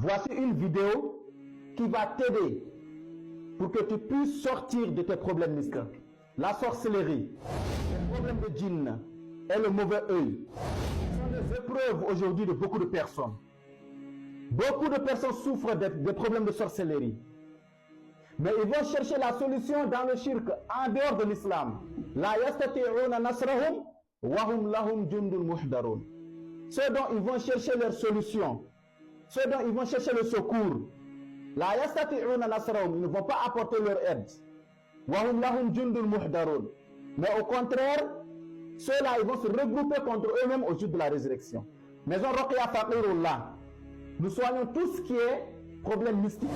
Voici une vidéo qui va t'aider pour que tu puisses sortir de tes problèmes mystiques. La sorcellerie, les problèmes de djinn et le mauvais œil sont les épreuves aujourd'hui de beaucoup de personnes. Beaucoup de personnes souffrent des problèmes de sorcellerie. Mais ils vont chercher la solution dans le shirk, en dehors de l'islam. La yastati'una nasrahum wa hum lahum jundun muhdarun. Ceux dont ils vont chercher leur solution, ceux dont ils vont chercher le secours, la yastati'una nasrahum, ils ne vont pas apporter leur aide. Wa hum lahum jundun muhdarun. Mais au contraire, ceux-là, ils vont se regrouper contre eux-mêmes au jour de la résurrection. Maison Roqia Faqirullah, nous soignons tout ce qui est problème mystique.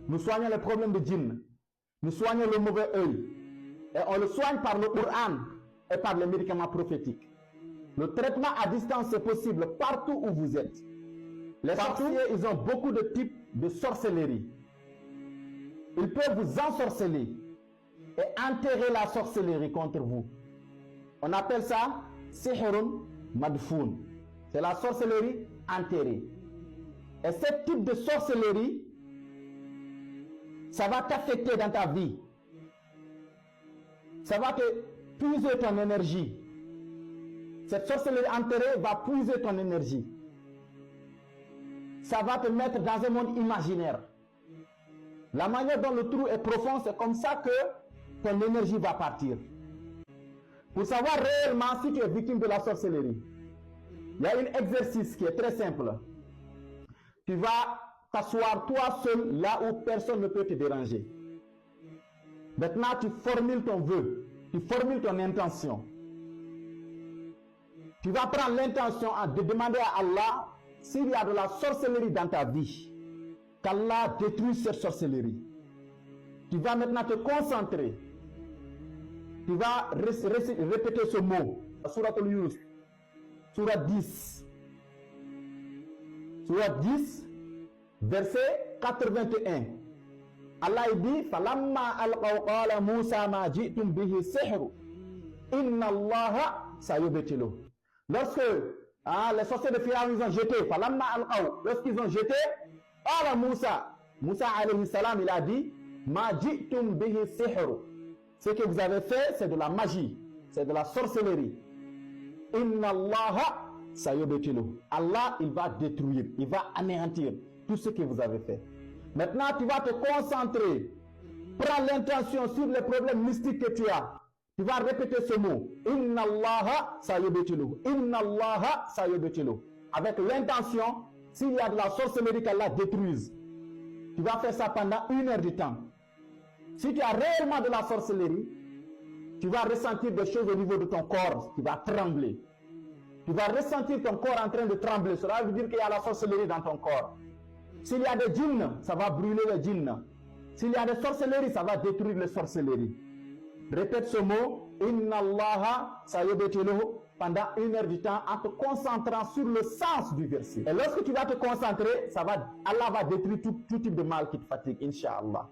Nous soignons les problèmes de djinn. Nous soignons le mauvais œil. Et on le soigne par le Coran et par les médicaments prophétiques. Le traitement à distance est possible partout où vous êtes. Les sorciers, ils ont beaucoup de types de sorcellerie. Ils peuvent vous ensorceler et enterrer la sorcellerie contre vous. On appelle ça sihrun madfoun. C'est la sorcellerie enterrée. Et ce type de sorcellerie, ça va t'affecter dans ta vie. Ça va te puiser ton énergie. Cette sorcellerie enterrée va puiser ton énergie. Ça va te mettre dans un monde imaginaire. La manière dont le trou est profond, c'est comme ça que ton énergie va partir. Pour savoir réellement si tu es victime de la sorcellerie, il y a un exercice qui est très simple. Tu vas t'asseoir toi seul là où personne ne peut te déranger. Maintenant, tu formules ton vœu, tu formules ton intention. Tu vas prendre l'intention de demander à Allah s'il y a de la sorcellerie dans ta vie, qu'Allah détruise cette sorcellerie. Tu vas maintenant te concentrer. Tu vas répéter ce mot, Surat al-Yunus, Surat 10. Surat 10, verset 81. Allah dit falamma alqaw qala Musa ma ji'tum bihi sihr inna Allah sayubtilu. Lorsque les sorciers de Pharaon ils ont jeté falamma alqaw, lorsqu'ils ont jeté qala Musa alayhi salam, il a dit ma ji'tum bihi sihr. Ce que vous avez fait, c'est de la magie, c'est de la sorcellerie. Inna Allah sayubtilu. Allah, il va détruire, il va anéantir tout ce que vous avez fait. Maintenant, tu vas te concentrer. Prends l'intention sur les problèmes mystiques que tu as. Tu vas répéter ce mot. Inna Allah sayubtilu. Inna Allah sayubtilu. Avec l'intention, s'il y a de la sorcellerie qu'Allah détruise. Tu vas faire ça pendant 1 heure du temps. Si tu as réellement de la sorcellerie, tu vas ressentir des choses au niveau de ton corps qui va trembler. Tu vas ressentir ton corps en train de trembler. Cela veut dire qu'il y a la sorcellerie dans ton corps. S'il y a des djinns, ça va brûler les djinns. S'il y a des sorcelleries, ça va détruire les sorcelleries. Répète ce mot, Inna Allah sayubtiluhu, pendant 1 heure du temps en te concentrant sur le sens du verset. Et lorsque tu vas te concentrer, Allah va détruire tout type de mal qui te fatigue, Inch'Allah.